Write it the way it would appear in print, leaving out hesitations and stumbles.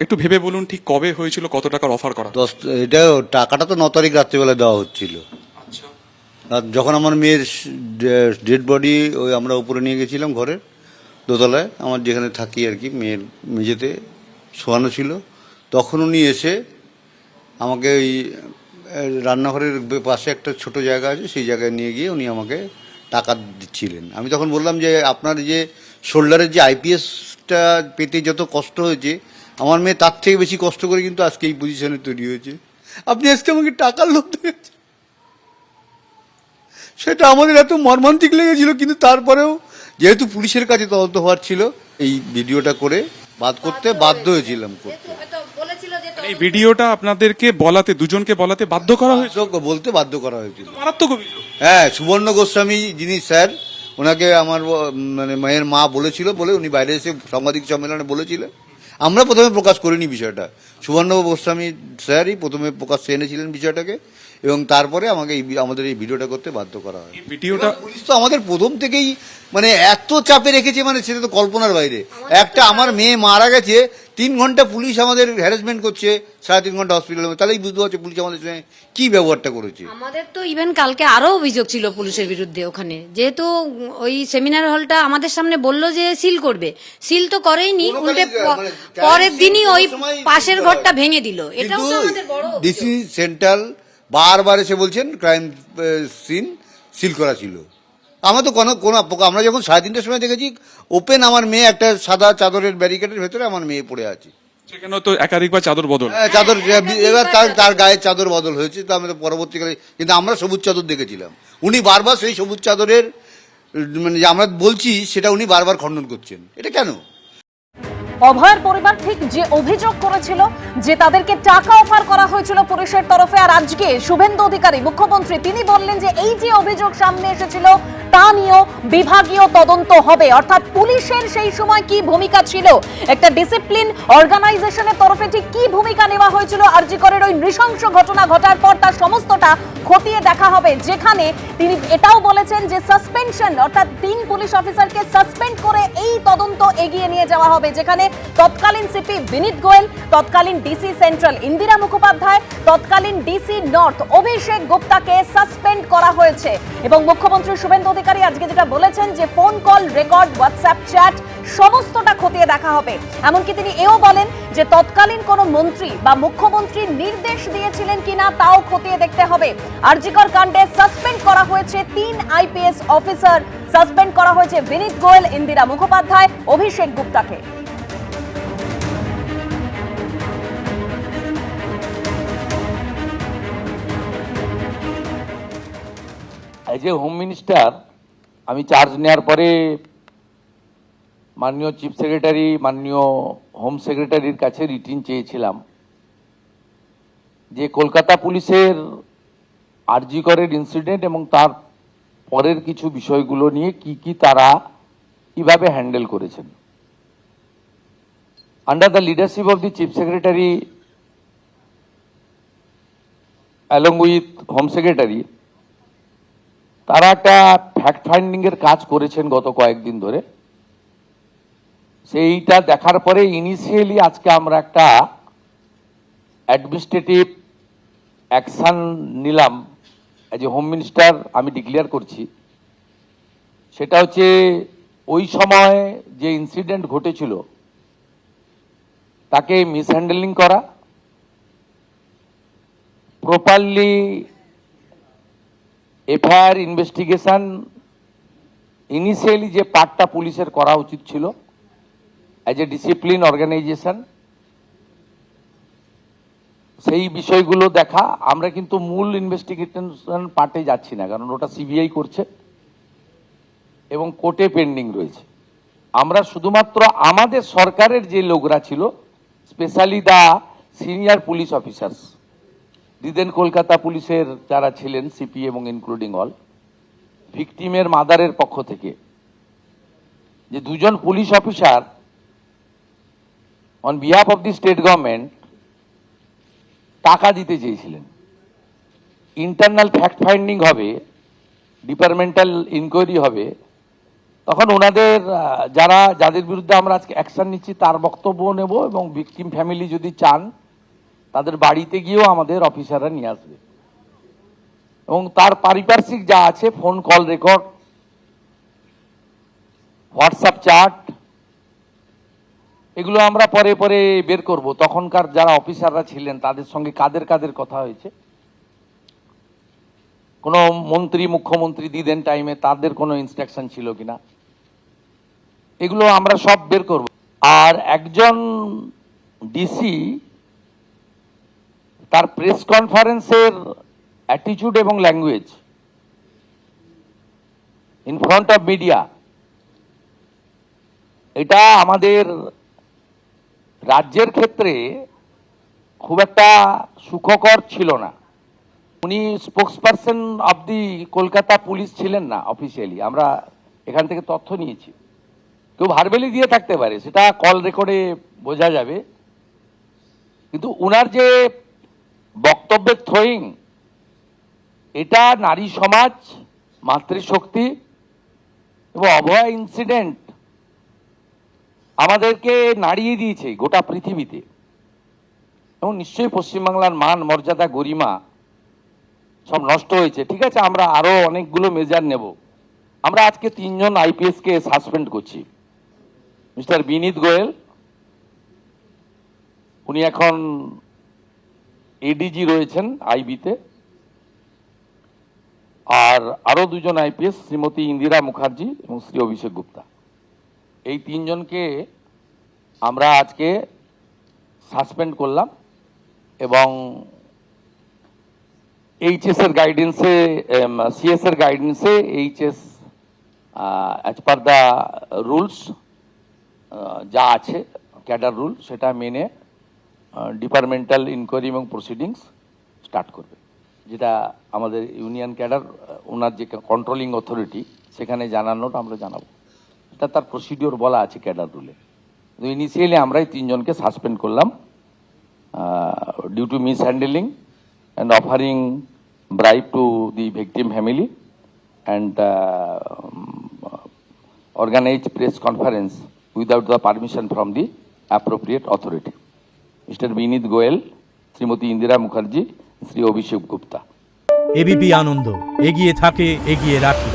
একটু ভেবে বলুন ঠিক কবে হয়েছিল, কত টাকার অফার করা? এটা টাকাটা তো 9 তারিখ রাত্রিবেলা দেওয়া হচ্ছিল। আচ্ছা, আর যখন আমার মেয়ের ডেড বডি ওই আমরা উপরে নিয়ে গেছিলাম ঘরের দোতলায়, আমার যেখানে থাকি আর কি, মেয়ের মেঝেতে শোয়ানো ছিল, তখন উনি এসে আমাকে ওই রান্নাঘরের পাশে একটা ছোট জায়গা আছে, সেই জায়গায় নিয়ে গিয়ে উনি আমাকে টাকা দিচ্ছিলেন। আমি তখন বললাম যে আপনার যে শোল্ডারের যে আইপিএসটা পেতে যত কষ্ট হয়েছে, আমার মেয়ে তার থেকে বেশি কষ্ট করে কিন্তু আজকে এই পজিশনে তৈরি হয়েছে। আপনি আজকে আমাকে টাকার লোভ দিয়েছেন, সেটা আমাদের এত মর্মান্তিক লেগেছিল। কিন্তু তারপরেও যেহেতু পুলিশের কাছে তদন্ত হওয়ার ছিল, এই ভিডিওটা করে করতে বাধ্য হয়েছিলাম করতে। এই ভিডিওটা আপনাদেরকে বলাতে, দুজনকে বলাতে বাধ্য করা হয়েছে? বলতে বাধ্য করা হয়েছিল। মারাত্মক অভিযোগ। হ্যাঁ, সুবর্ণ গোস্বামী যিনি স্যার, ওনাকে আমার মানে মায়ের মা বলেছিল বলে উনি বাইরে এসে সাংবাদিক সম্মেলনে বলেছিলেন। আমরা প্রথমে প্রকাশ করিনি বিষয়টা, সুবর্ণ গোস্বামী স্যারই প্রথমে প্রকাশ এনেছিলেন বিষয়টাকে, এবং তারপরে আমাকে আমাদের এই ভিডিওটা করতে বাধ্য করা হয়। ভিডিওটা পুলিশ তো আমাদের প্রথম থেকেই মানে এত চাপে রেখেছে, মানে সেটা তো কল্পনার বাইরে। একটা আমার মেয়ে মারা গেছে, 3 ঘন্টা পুলিশ আমাদের হ্যারাসমেন্ট করছে, 3.5 ঘন্টা হসপিটালে, তাহলেই বুঝতে পারছে পুলিশ আমাদের সঙ্গে কি ব্যবহারটা করেছে। আমাদের তো ইভেন কালকে আরো অভিযোগ ছিল পুলিশের বিরুদ্ধে ওখানে, যেহেতু ওই সেমিনার হলটা আমাদের সামনে বললো যে সিল করবে, সিল তো করেইনি, উল্টে পরের দিনই ওই পাশের ঘরটা ভেঙে দিল। এটাও তো আমাদের বড় ডিসি সেন্ট্রাল বারবার এসে বলছেন ক্রাইম সিন সিল করা ছিল। আমরা তো আমরা যখন 3:30টার সময় দেখেছি ওপেন, আমার মেয়ে একটা সাদা চাদরের ব্যারিকেডের ভেতরে আমার মেয়ে পড়ে আছে। সেখানে তো একাধিকবার চাদর বদল। চাদর এবার তার গায়ে চাদর বদল হয়েছে, তো আমরা পরবর্তীকালে কিন্তু আমরা সবুজ চাদর দেখেছিলাম। উনি বারবার সেই সবুজ চাদরের মানে যে আমরা বলছি সেটা উনি বারবার খণ্ডন করছেন। এটা কেন? অভয়ের পরিবার ঠিক যে অভিযোগ করেছিল যে তাদেরকে টাকা অফার করা হয়েছিল পুলিশের তরফে, আর আজকে শুভেন্দু অধিকারী মুখ্যমন্ত্রী তিনি বললেন যে এই যে অভিযোগ সামনে এসেছিল তা নিয়েও বিভাগীয় তদন্ত হবে। অর্থাৎ পুলিশের সেই সময় কি ভূমিকা ছিল, একটা ডিসিপ্লিন অর্গানাইজেশনের তরফে ঠিক কি ভূমিকা নেওয়া হয়েছিল আরজি করের ওই নৃশংস ঘটনা ঘটার পর, তার সমস্তটা খতিয়ে দেখা হবে। যেখানে তিনি এটাও বলেছেন যে সাসপেনশন, অর্থাৎ 3 পুলিশ অফিসারকে সাসপেন্ড করে এই তদন্ত এগিয়ে নিয়ে যাওয়া হবে। যেখানে তৎকালীন সিপি বিনীত গোয়েল, তৎকালীন ডিসি সেন্ট্রাল ইন্দিরা মুখোপাধ্যায়, তৎকালীন ডিসি নর্থ অভিষেক গুপ্তাকে সাসপেন্ড করা হয়েছে। এবং মুখ্যমন্ত্রী শুভেন্দু অধিকারী আজকে যেটা বলেছেন যে phone call record, WhatsApp chat সমস্তটা খতিয়ে দেখা হবে। এমনকি তিনি এও বলেন যে তৎকালীন কোন মন্ত্রী বা মুখ্যমন্ত্রী নির্দেশ দিয়েছিলেন কিনা তাও খতিয়ে দেখতে হবে। আরজিকর কাণ্ডে সাসপেন্ড করা হয়েছে 3 আইপিএস অফিসার, সাসপেন্ড করা হয়েছে বিনীত গোয়েল, ইন্দিরা মুখোপাধ্যায়, অভিষেক গুপ্তাকে। এজ এ হোম মিনিস্টার আমি চার্জ নেওয়ার পরে মাননীয় চিফ সেক্রেটারি, মাননীয় হোম সেক্রেটারির কাছে রিটিন চেয়েছিলাম যে কলকাতা পুলিশের আরজি করের ইনসিডেন্ট এবং তার পরের কিছু বিষয়গুলো নিয়ে কি তারা কিভাবে হ্যান্ডেল করেছেন। Under the leadership of the chief secretary along with home secretary, তারা একটা ফ্যাক্ট ফাইন্ডিং এর কাজ করেছেন গত কয়েকদিন ধরে। সেইটা দেখার পরে ইনিশিয়ালি আজকে আমরা একটা অ্যাডমিনিস্ট্রেটিভ অ্যাকশন নিলাম। এজ এ হোম মিনিস্টার আমি ডিক্লেয়ার করছি, সেটা হচ্ছে ওই সময় যে ইনসিডেন্ট ঘটেছিল তাকে মিসহ্যান্ডেলিং করা, প্রপারলি এফআইআর ইনভেস্টিগেশন ইনিশিয়ালি যে পার্টটা পুলিশের করা উচিত ছিল অ্যাজ এ ডিসিপ্লিন অর্গানাইজেশন, সেই বিষয়গুলো দেখা। আমরা কিন্তু মূল ইনভেস্টিগেশন পার্টে যাচ্ছি না, কারণ ওটা সিবিআই করছে এবং কোর্টে পেন্ডিং রয়েছে। আমরা শুধুমাত্র আমাদের সরকারের যে লোকরা ছিল, specially the senior police officers, দিদেন কলকাতা পুলিশের যারা ছিলেন সিপি এবং ইনক্লুডিং অল, ভিকটিমের মাদারের পক্ষ থেকে যে 2 জন police officer on behalf of the state government টাকা দিতে চেয়েছিলেন। ইন্টারনাল ফ্যাক্ট ফাইন্ডিং হবে, ডিপার্টমেন্টাল ইনকোয়ারি হবে, তখন ওনাদের যাদের বিরুদ্ধে আমরা আজকে অ্যাকশন নিচ্ছি তার বক্তব্য নেব, এবং ভিকটিম ফ্যামিলি যদি চান তাদের বাড়িতে গিয়েও আমাদের অফিসাররা নিয়ে আসবে, এবং তার পারিপার্শ্বিক যা আছে, phone call record, WhatsApp chat, এগুলো আমরা পরে পরে বের করব। তখনকার যারা অফিসাররা ছিলেন তাদের সঙ্গে কাদের কাদের কথা হয়েছে, কোনো মন্ত্রী মুখ্যমন্ত্রী দিদেন টাইমে তাদের কোনো ইনস্ট্রাকশন ছিল কিনা, এগুলো আমরা সব বের করব। আর একজন ডিসি তার প্রেস কনফারেন্সের অ্যাটিটিউড এবং language in front of media, এটা আমাদের রাজ্যের ক্ষেত্রে খুব একটা সুখকর ছিল না। উনি spokesperson of the Kolkata police ছিলেন না অফিসিয়ালি, আমরা এখান থেকে তথ্য নিয়েছি। কেউ ভার্বেলি দিয়ে থাকতে পারে, সেটা কল রেকর্ডে বোঝা যাবে, কিন্তু উনার যে বক্তব্যের থ্রোয়িং, এটা নারী সমাজ, মাতৃশক্তি এবং অভয়া ইনসিডেন্ট আমাদেরকে নাড়িয়ে দিয়েছে গোটা পৃথিবীতে, এবং নিশ্চয়ই পশ্চিমবাংলার মান মর্যাদা গরিমা সব নষ্ট হয়েছে। ঠিক আছে, আমরা আরো অনেকগুলো মেজার নেব। আমরা আজকে 3 জন আইপিএস কে সাসপেন্ড করছি। মিস্টার বিনীত গোয়েল, উনি এখন এডিজি রয়েছেন আইবিতে, আর আরো 2 জন আইপিএস, শ্রীমতী ইন্দিরা মুখার্জি এবং শ্রী অভিষেক গুপ্তা, এই 3 জনকে আমরা আজকে সাসপেন্ড করলাম, এবং এইচএস এর গাইডেন্সে, সিএস এর গাইডেন্সে HS as per the rules যা আছে ক্যাডার রুল, সেটা মেনে ডিপার্টমেন্টাল ইনকোয়ারি এবং প্রসিডিংস স্টার্ট করবে, যেটা আমাদের ইউনিয়ন ক্যাডার ওনার যে কন্ট্রোলিং অথরিটি সেখানে জানানোটা আমরা জানাবো। এটা তার প্রসিডিওর বলা আছে ক্যাডার রুলে। তো ইনিশিয়ালি আমরাই 3 জনকে সাসপেন্ড করলাম due to mishandling and offering bribe to the victim family and organized press conference without the permission from the appropriate authority. Mr. Binit Goel, Srimati Indira Mukherjee, Sri Abhishek Gupta. ABP Ananda, এগিয়ে থাকে, এগিয়ে রাখে।